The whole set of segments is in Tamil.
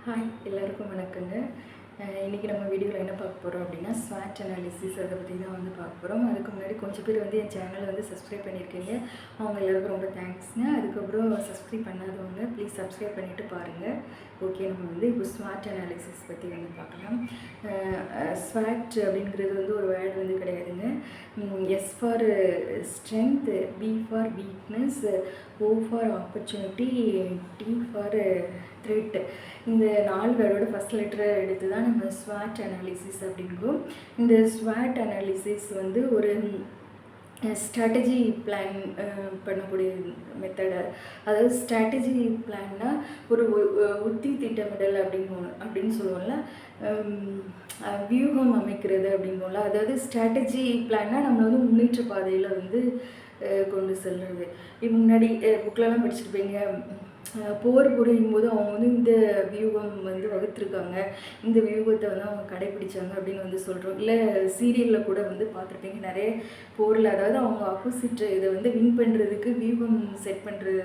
ஹாய் எல்லாருக்கும் வணக்கங்க. இன்றைக்கி நம்ம வீடியோவில் என்ன பார்க்க போகிறோம் அப்படின்னா ஸ்வாட் அனாலிசிஸ் அதை பற்றி தான் வந்து பார்க்க போகிறோம். அதுக்கு முன்னாடி கொஞ்சம் பேர் வந்து என் சேனலை வந்து சப்ஸ்கிரைப் பண்ணியிருக்கீங்க. அவங்க எல்லாருக்கும் ரொம்ப தேங்க்ஸ்ங்க. அதுக்கப்புறம் சப்ஸ்கிரைப் பண்ணாதவங்க ப்ளீஸ் சப்ஸ்கிரைப் பண்ணிவிட்டு பாருங்கள். ஓகே, நம்ம வந்து இப்போ ஸ்வாட் அனாலிசிஸ் பற்றி வந்து பார்க்கலாம். ஸ்வாட் அப்படிங்கிறது வந்து ஒரு வேர்டு வந்து கிடையாதுங்க. எஸ் ஃபார் ஸ்ட்ரென்த், பி for weakness, O for opportunity, T for threat. இந்த 4 வேர்டோட ஃபஸ்ட் லெட்டரை எடுத்து தான் நம்ம ஸ்வாட் அனாலிசிஸ் அப்படிங்கிறோம். இந்த ஸ்வாட் அனாலிசிஸ் வந்து ஒரு ஸ்ட்ராட்டஜி பிளான் பண்ணக்கூடிய மெத்தடு. அதாவது ஸ்ட்ராட்டஜி பிளான்னா ஒரு உத்தி திட்டமிடல் அப்படின்னு சொல்லுவோம்ல, வியூகம் அமைக்கிறது அப்படிங்கும்ல. அதாவது ஸ்ட்ராட்டஜி பிளான்னா நம்மளை வந்து முன்னேற்ற பாதையில் வந்து கொண்டு செல்வது. இப்போ முன்னாடி புக்கிலலாம் படிச்சுருப்பீங்க, போர் புரியும் போது அவங்க வந்து இந்த வியூகம் வந்து வகுத்துருக்காங்க, இந்த வியூகத்தை வந்து அவங்க கடைப்பிடிச்சாங்க அப்படின்னு வந்து சொல்கிறோம். இல்லை சீரியலில் கூட வந்து பார்த்துருப்பீங்க, நிறைய போரில் அதாவது அவங்க ஆப்போசிட் இதை வந்து வின் பண்ணுறதுக்கு வியூகம் செட் பண்ணுறது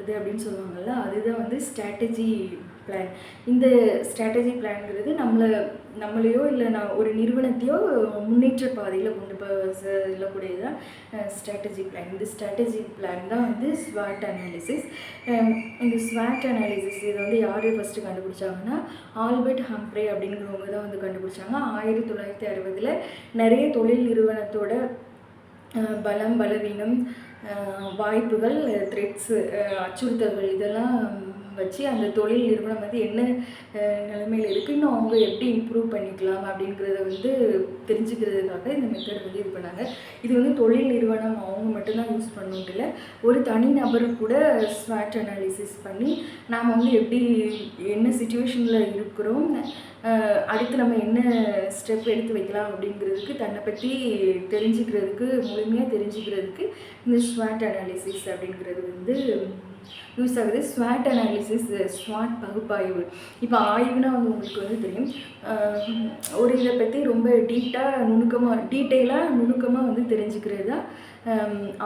இது அப்படின்னு சொல்லுவாங்கள்ல, அதுதான் வந்து ஸ்ட்ராட்டஜி பிளான். இந்த ஸ்ட்ராட்டஜி பிளான்ங்கிறது நம்மளையோ இல்லை ஒரு நிறுவனத்தையோ முன்னேற்ற பாதையில் கொண்டு செல்லக்கூடியதான் ஸ்ட்ராட்டஜி பிளான். இந்த ஸ்ட்ராட்டஜி பிளான் தான் வந்து ஸ்வாட் அனாலிசிஸ். இந்த ஸ்வாட் அனாலிசிஸ் இதை வந்து யார் ஃபஸ்ட்டு கண்டுபிடிச்சாங்கன்னா ஆல்பர்ட் ஹம்ப்ரே அப்படிங்கிறவங்க தான் வந்து கண்டுபிடிச்சாங்க. 1960 நிறைய தொழில் நிறுவனத்தோட பலம், பலவீனம், வாய்ப்புகள், த்ரெட்ஸு, அச்சுறுத்தல்கள் இதெல்லாம் வச்சு அந்த தொழில் நிறுவனம் வந்து என்ன நிலைமையில் இருக்குது, இன்னும் அவங்க எப்படி இம்ப்ரூவ் பண்ணிக்கலாம் அப்படிங்கிறத வந்து தெரிஞ்சுக்கிறதுக்காக இந்த மெத்தட் வந்து இது பண்ணாங்க. இது வந்து தொழில் நிறுவனம் அவங்க மட்டும்தான் யூஸ் பண்ணணும் இல்லை, ஒரு தனி நபரு கூட ஸ்வாட் அனாலிசிஸ் பண்ணி நாம் வந்து எப்படி என்ன சுச்சுவேஷனில் இருக்கிறோம், அடுத்து நம்ம என்ன ஸ்டெப் எடுத்து வைக்கலாம் அப்படிங்கிறதுக்கு தன்னை பற்றி தெரிஞ்சுக்கிறதுக்கு முழுமையாக தெரிஞ்சுக்கிறதுக்கு இந்த ஸ்வாட் அனாலிசிஸ் அப்படிங்கிறது வந்து யூஸ் ஆகுது. ஸ்வாட் அனாலிசிஸ், ஸ்வாட் பகுப்பாய்வு. இப்போ ஆய்வுனா வந்து உங்களுக்கு வந்து தெரியும், ஒரு இதை பற்றி ரொம்ப டீட்டெயிலாக நுணுக்கமாக வந்து தெரிஞ்சுக்கிறது தான்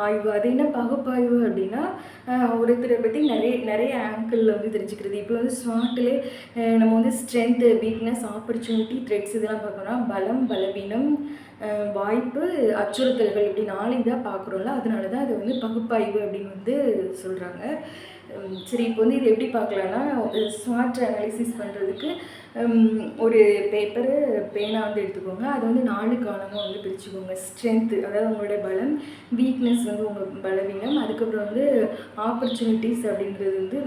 ஆய்வு. அது என்ன பகுப்பாய்வு அப்படின்னா ஒருத்தரை பற்றி நிறைய ஆங்கிளில் வந்து தெரிஞ்சுக்கிறது. இப்போ வந்து ஸ்வாட்டிலே நம்ம வந்து ஸ்ட்ரென்த்து, வீக்னஸ், ஆப்பர்ச்சுனிட்டி, த்ரெட்ஸ் இதெல்லாம் பார்க்கணும்னா பலம், பலவீனம், வாய்ப்பு, அச்சுறுத்தல்கள் இப்படி 4 இதாக பார்க்குறோம்ல, அதனால தான் அது வந்து பகுப்பாய்வு அப்படின்னு வந்து சொல்கிறாங்க. சரி, இப்போ வந்து இது எப்படி பார்க்கலான்னா ஸ்வாட் அனாலிசிஸ் பண்ணுறதுக்கு ஒரு பேப்பரு, பேனா வந்து எடுத்துக்கோங்க. அதை வந்து 4 காலமாக வந்து பிரிச்சுக்கோங்க. ஸ்ட்ரென்த்து அதாவது உங்களோட பலம், வீக்னஸ் வந்து உங்கள் பலவீனம், அதுக்கப்புறம் வந்து ஆப்பர்ச்சுனிட்டிஸ் அப்படின்றது வந்து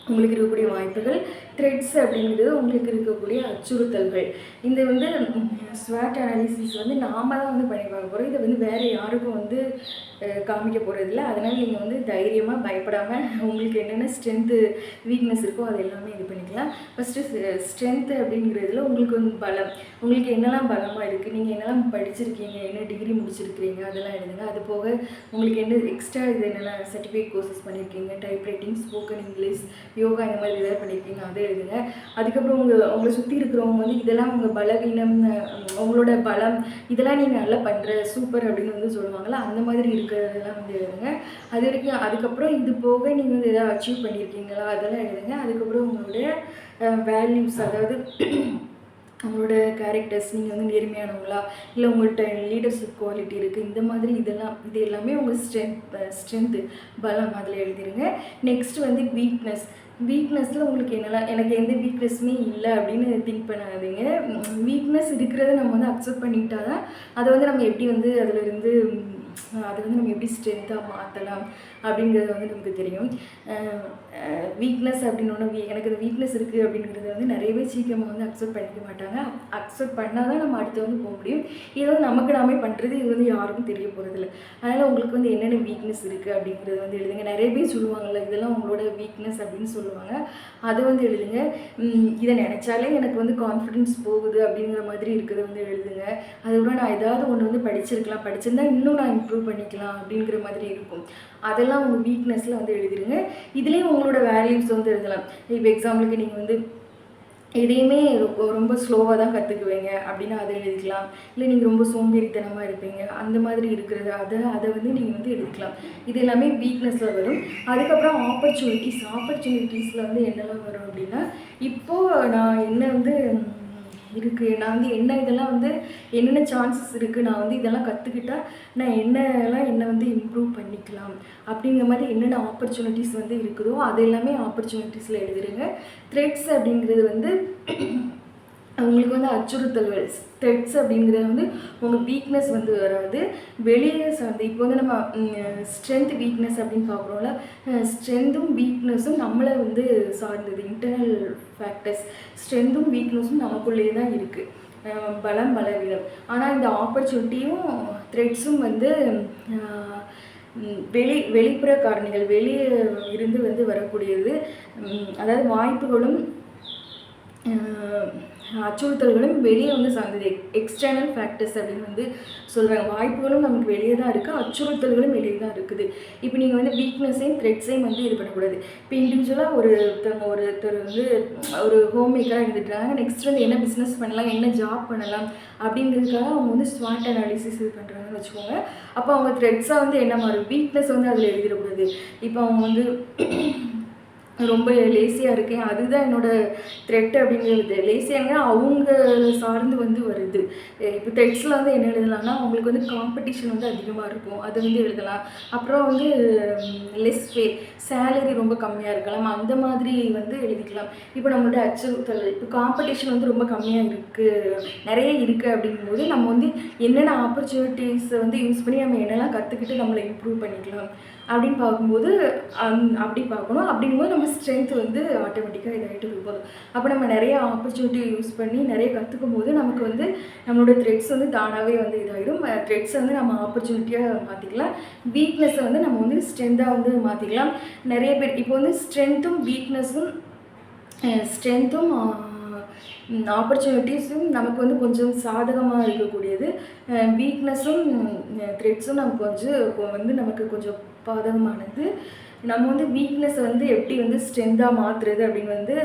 உங்களுக்கு இருக்கக்கூடிய வாய்ப்புகள், த்ரெட்ஸ் அப்படிங்கிறது உங்களுக்கு இருக்கக்கூடிய அச்சுறுத்தல்கள். இந்த வந்து ஸ்வாட் அனாலிசிஸ் வந்து நாம் தான் வந்து பண்ணி பார்க்க போகிறோம். இதை வந்து வேறு யாருக்கும் வந்து காமிக்க போகிறதில்ல. அதனால் நீங்கள் வந்து தைரியமாக பயப்படாமல் உங்களுக்கு என்னென்ன ஸ்ட்ரென்த்து, வீக்னஸ் இருக்கோ அது எல்லாமே இது பண்ணிக்கலாம். ஃபஸ்ட்டு ஸ்ட்ரென்த்து அப்படிங்கிறதுல உங்களுக்கு வந்து பலம், உங்களுக்கு என்னெல்லாம் பலமாக இருக்குது, நீங்கள் என்னெல்லாம் படிச்சிருக்கீங்க, என்ன டிகிரி முடிச்சிருக்கிறீங்க அதெல்லாம் எழுதுங்க. அது போக உங்களுக்கு என்ன எக்ஸ்ட்ரா இது என்னென்ன சர்டிஃபிகேட் கோர்சஸ் பண்ணியிருக்கீங்க, டைப்ரைட்டிங், ஸ்போக்கன் இங்கிலீஷ், யோகா இந்த மாதிரி எதாவது பண்ணியிருக்கீங்க அதை எழுதுங்க. அதுக்கப்புறம் உங்களை சுற்றி இருக்கிறவங்க வந்து இதெல்லாம் உங்கள் பலவீனம், உங்களோட பலம், இதெல்லாம் நீங்கள் நல்லா பண்ணுற சூப்பர் அப்படின்னு வந்து சொல்லுவாங்களா, அந்த மாதிரி இருக்கிறதெல்லாம் வந்து எழுதுங்க. அது வரைக்கும் அதுக்கப்புறம் இது போக நீங்கள் வந்து எதாவது அச்சீவ் பண்ணியிருக்கீங்களா அதெல்லாம் எழுதுங்க. அதுக்கப்புறம் உங்களுடைய வேல்யூஸ், அதாவது உங்களோட கேரக்டர்ஸ், நீங்கள் வந்து நேர்மையானவங்களா, இல்லை உங்கள்கிட்ட லீடர்ஷிப் குவாலிட்டி இருக்குது, இந்த மாதிரி இது எல்லாமே உங்கள் ஸ்ட்ரென்த்து, பலம் அதில் எழுதிடுங்க. நெக்ஸ்ட் வந்து வீக்னஸில் உங்களுக்கு என்னெல்லாம், எனக்கு எந்த வீக்னஸுமே இல்லை அப்படின்னு திங்க் பண்ணாதீங்க. வீக்னஸ் இருக்கிறத நம்ம வந்து அக்செப்ட் பண்ணிக்கிட்டா தான் அதை வந்து நம்ம எப்படி வந்து அதிலிருந்து அதை வந்து நம்ம எப்படி ஸ்ட்ரென்த்தாக மாற்றலாம் அப்படிங்கிறது வந்து நமக்கு தெரியும். வீக்னஸ் அப்படின்னு எனக்கு அந்த வீக்னஸ் இருக்குது அப்படிங்கிறத வந்து நிறையவே சீக்கிரமாக வந்து அக்செப்ட் பண்ணிக்க மாட்டாங்க. அக்செப்ட் பண்ணால் தான் நம்ம அடுத்து வந்து போக முடியும். இது வந்து நமக்கு நாமே பண்ணுறது, இது வந்து யாருக்கும் தெரிய போகிறதில்ல. அதனால் உங்களுக்கு வந்து என்னென்ன வீக்னஸ் இருக்குது அப்படிங்கிறத வந்து எழுதுங்க. நிறைய பேர் சொல்லுவாங்கள்ல, இதெல்லாம் உங்களோட வீக்னஸ் அப்படின்னு சொல்லுவாங்க, அதை வந்து எழுதுங்க. இதை நினச்சாலே எனக்கு வந்து கான்ஃபிடென்ஸ் போகுது அப்படிங்கிற மாதிரி இருக்கிறத வந்து எழுதுங்க. அதுக்கப்புறம் நான் ஏதாவது ஒன்று வந்து படிச்சிருந்தா இன்னும் நான் இம்ப்ரூவ் பண்ணிக்கலாம் அப்படிங்கிற மாதிரி இருக்கும். அதெல்லாம் உங்கள் வீக்னஸில் வந்து எழுதிடுங்க. இதுலேயும் உங்களோட வேல்யூஸ் வந்து எழுதலாம். இப்போ எக்ஸாம்பிளுக்கு நீங்கள் வந்து எதையுமே ரொம்ப ஸ்லோவாக தான் கற்றுக்குவீங்க அப்படின்னா அதை எழுதிக்கலாம். இல்லை நீங்கள் ரொம்ப சோம்பேறித்தனமாக இருப்பீங்க அந்த மாதிரி இருக்கிறது அதை வந்து நீங்கள் வந்து எடுத்துக்கலாம். இது எல்லாமே வீக்னஸில் வரும். அதுக்கப்புறம் ஆப்பர்ச்சுனிட்டிஸில் வந்து என்னெல்லாம் வரும் அப்படின்னா, இப்போது நான் என்ன வந்து இருக்குது, நான் வந்து என்ன இதெல்லாம் வந்து என்னென்ன சான்சஸ் இருக்குது, நான் வந்து இதெல்லாம் கற்றுக்கிட்டா நான் என்னை வந்து இம்ப்ரூவ் பண்ணிக்கலாம் அப்படிங்கிற மாதிரி என்னென்ன ஆப்பர்ச்சுனிட்டிஸ் வந்து இருக்குதோ அது எல்லாமே ஆப்பர்ச்சுனிட்டிஸில் எழுதுறீங்க. த்ரெட்ஸ் அப்படிங்கிறது வந்து உங்களுக்கு வந்து அச்சுறுத்தல்கள், த்ரெட்ஸ் அப்படிங்கிறது வந்து உங்கள் வீக்னஸ் வந்து வராது, வெளியே சார்ந்து. இப்போ வந்து நம்ம ஸ்ட்ரென்த் வீக்னஸ் அப்படின்னு பார்க்குறோம்ல, ஸ்ட்ரென்த்தும் வீக்னஸும் நம்மளை வந்து சார்ந்தது, இன்டர்னல் ஃபேக்டர்ஸ். ஸ்ட்ரென்த்தும் வீக்னஸும் நமக்குள்ளேயே தான் இருக்குது, பலம் பலவீனம். ஆனால் இந்த ஆப்பர்ச்சுனிட்டியும் த்ரெட்ஸும் வந்து வெளிப்புற காரணிகள், வெளியே இருந்து வந்து வரக்கூடியது. அதாவது வாய்ப்புகளும் அச்சுறுத்தல்களும் வெளியே வந்து சார்ந்தது, எக்ஸ்டர்னல் ஃபேக்டர்ஸ் அப்படின்னு வந்து சொல்கிறாங்க. வாய்ப்புகளும் நமக்கு வெளியே தான் இருக்குது, அச்சுறுத்தல்களும் வெளியே தான் இருக்குது. இப்போ நீங்கள் வந்து வீக்னஸையும் த்ரெட்ஸையும் வந்து இது பண்ணக்கூடாது. இப்போ இண்டிவிஜுவலாக ஒருத்தர் வந்து ஒரு ஹோம் மேக்கராக இருந்துட்டாங்க, நெக்ஸ்ட் வந்து என்ன பிஸ்னஸ் பண்ணலாம், என்ன ஜாப் பண்ணலாம் அப்படிங்கிறதுக்காக அவங்க வந்து ஸ்வாட் அனாலிசிஸ் இது பண்ணுறாங்கன்னு வச்சுக்கோங்க. அப்போ அவங்க த்ரெட்ஸாக வந்து என்ன மாறும், வீக்னஸ் வந்து அதில் எழுதிடக்கூடாது. இப்போ அவங்க வந்து ரொம்ப லேசியாக இருக்கேன், அதுதான் என்னோடய த்ரெட் அப்படிங்கிறது. லேசியாங்க அவங்கள சார்ந்து வந்து வருது. இப்போ த்ரெட்ஸில் வந்து என்ன எழுதலாம்னா, அவங்களுக்கு வந்து காம்படிஷன் வந்து அதிகமாக இருக்கும், அதை வந்து எழுதலாம். அப்புறம் வந்து லெஸ் பே, சேலரி ரொம்ப கம்மியாக இருக்கலாம், அந்த மாதிரி வந்து எழுதிக்கலாம். இப்போ நம்மளோட அச்சுறுத்தல், இப்போ காம்படிஷன் வந்து ரொம்ப கம்மியாக இருக்குது, நிறைய இருக்குது அப்படிங்கும்போது நம்ம வந்து என்னென்ன ஆப்பர்ச்சுனிட்டிஸை வந்து யூஸ் பண்ணி நம்ம என்னெல்லாம் கற்றுக்கிட்டு நம்மளை இம்ப்ரூவ் பண்ணிக்கலாம் அப்படின்னு பார்க்கும்போது அப்படி பார்க்கணும். அப்படிங்கும்போது நம்ம ஸ்ட்ரென்த் வந்து ஆட்டோமேட்டிக்காக இதாகிட்டு இருக்கும். அப்போ நம்ம நிறைய ஆப்பர்ச்சுனிட்டி யூஸ் பண்ணி நிறைய கற்றுக்கும் போது நமக்கு வந்து நம்மளோட த்ரெட்ஸ் வந்து தானாகவே வந்து இதாகிடும். த்ரெட்ஸை வந்து நம்ம ஆப்பர்ச்சுனிட்டியாக மாற்றிக்கலாம், வீக்னஸை வந்து நம்ம வந்து ஸ்ட்ரென்த்தாக வந்து மாற்றிக்கலாம். நிறைய பேர் இப்போ வந்து ஸ்ட்ரென்த்தும் ஆப்பர்ச்சுனிட்டிஸும் நமக்கு வந்து கொஞ்சம் சாதகமாக இருக்கக்கூடியது, வீக்னஸும் த்ரெட்ஸும் நமக்கு கொஞ்சம் பாதகமானது. நம்ம வந்து வீக்னஸை வந்து எப்படி வந்து ஸ்ட்ரென்த்தாக மாற்றுறது அப்படின்னு வந்து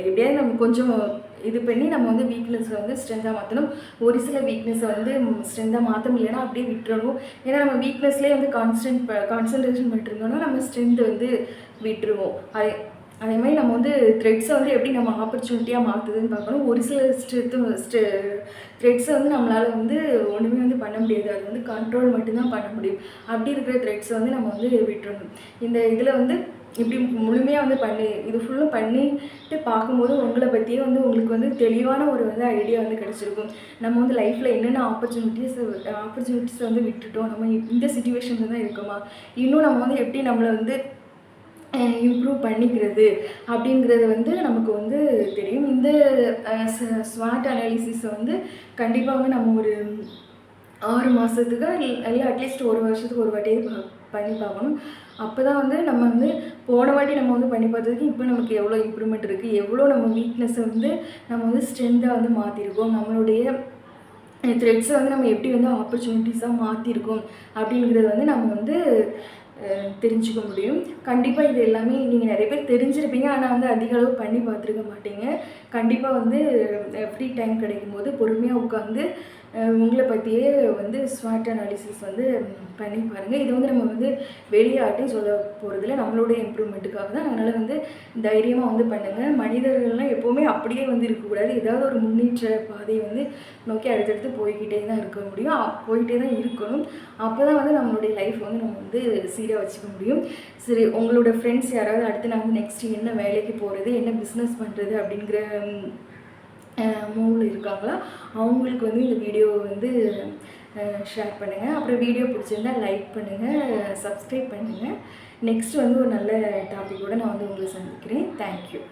எப்படியாவது நம்ம கொஞ்சம் இது பண்ணி நம்ம வந்து வீக்னஸை வந்து ஸ்ட்ரென்த்தாக மாற்றணும். ஒரு சில வீக்னஸை வந்து ஸ்ட்ரென்த்தாக மாற்ற முடியலைன்னா அப்படியே விட்டுறணும். ஏன்னா நம்ம வீக்னஸ்லேயே வந்து கான்சன்ட்ரேஷன் பண்ணிட்டு இருந்தோம்னா நம்ம ஸ்ட்ரென்த் வந்து விட்டுருவோம். அதே மாதிரி நம்ம வந்து த்ரெட்ஸை வந்து எப்படி நம்ம ஆப்பர்ச்சுனிட்டியாக மாற்றுதுன்னு பார்க்கணும். ஒரு சில த்ரெட்ஸை வந்து நம்மளால் வந்து ஒன்றுமே வந்து பண்ண முடியாது, அது வந்து கண்ட்ரோல் மட்டும்தான் பண்ண முடியும். அப்படி இருக்கிற த்ரெட்ஸை வந்து நம்ம வந்து விட்டுறணும். இந்த இதில் வந்து இப்படி முழுமையாக வந்து இது ஃபுல்லும் பண்ணிட்டு பார்க்கும்போது உங்களை பற்றியே வந்து உங்களுக்கு வந்து தெளிவான ஒரு வந்து ஐடியா வந்து கிடச்சிருக்கும். நம்ம வந்து லைஃப்பில் என்னென்ன ஆப்பர்ச்சுனிட்டிஸை வந்து விட்டுட்டோம், நம்ம இந்த சிச்சுவேஷனில் தான் இருக்கோமா, இன்னும் நம்ம வந்து எப்படி நம்மளை வந்து இம்ப்ரூவ் பண்ணிக்கிறது அப்படிங்கிறது வந்து நமக்கு வந்து தெரியும். இந்த ஸ்வாட் அனாலிசிஸை வந்து கண்டிப்பாக வந்து நம்ம ஒரு 6 மாதத்துக்கு இல்லை அட்லீஸ்ட் 1 வருஷத்துக்கு ஒரு வாட்டியே பண்ணி பார்க்கணும். அப்போ தான் வந்து நம்ம வந்து போன வாட்டி நம்ம வந்து பண்ணி பார்த்ததுக்கு இப்போ நமக்கு எவ்வளோ இம்ப்ரூவ்மெண்ட் இருக்குது, எவ்வளோ நம்ம வீக்னஸை வந்து நம்ம வந்து ஸ்ட்ரென்த்தாக வந்து மாற்றிருக்கோம், நம்மளுடைய த்ரெட்ஸை வந்து நம்ம எப்படி வந்து ஆப்பர்ச்சுனிட்டிஸாக மாற்றிருக்கோம் அப்படிங்கிறத வந்து நம்ம வந்து தெரிஞ்சுக்க முடியும். கண்டிப்பாக இது எல்லாமே நீங்கள் நிறைய பேர் தெரிஞ்சிருப்பீங்க, ஆனால் வந்து அதிக அளவு பண்ணி பார்த்துருக்க மாட்டீங்க. கண்டிப்பாக வந்து ஃப்ரீ டைம் கிடைக்கும் போது பொறுமையாக உட்காந்து உங்களை பற்றியே வந்து ஸ்வாட் அனாலிசிஸ் வந்து பண்ணி பாருங்கள். இது வந்து நம்ம வந்து வெளியாட்டி சொல்ல போகிறதில்ல, நம்மளுடைய இம்ப்ரூவ்மெண்ட்டுக்காக தான். அதனால் வந்து தைரியமாக வந்து பண்ணுங்கள். மனிதர்கள்லாம் எப்போவுமே அப்படியே வந்து இருக்கக்கூடாது, ஏதாவது ஒரு முன்னேற்ற பாதையை வந்து நோக்கி அடுத்தடுத்து போய்கிட்டே தான் இருக்க முடியும், போய்கிட்டே தான் இருக்கணும். அப்போ தான் வந்து நம்மளுடைய லைஃப் வந்து நம்ம வந்து சீராக வச்சுக்க முடியும். சரி, உங்களோட ஃப்ரெண்ட்ஸ் யாராவது அடுத்து நான் வந்து நெக்ஸ்ட்டு என்ன வேலைக்கு போகிறது, என்ன பிஸ்னஸ் பண்ணுறது அப்படிங்கிற மூவில் இருக்காங்களா, அவங்களுக்கு வந்து இந்த வீடியோவை வந்து ஷேர் பண்ணுங்கள். அப்புறம் வீடியோ பிடிச்சிருந்தால் லைக் பண்ணுங்கள், சப்ஸ்கிரைப் பண்ணுங்கள். நெக்ஸ்ட் வந்து ஒரு நல்ல டாப்பிக்கோடு நான் வந்து உங்களை சந்திக்கிறேன். தேங்க்யூ.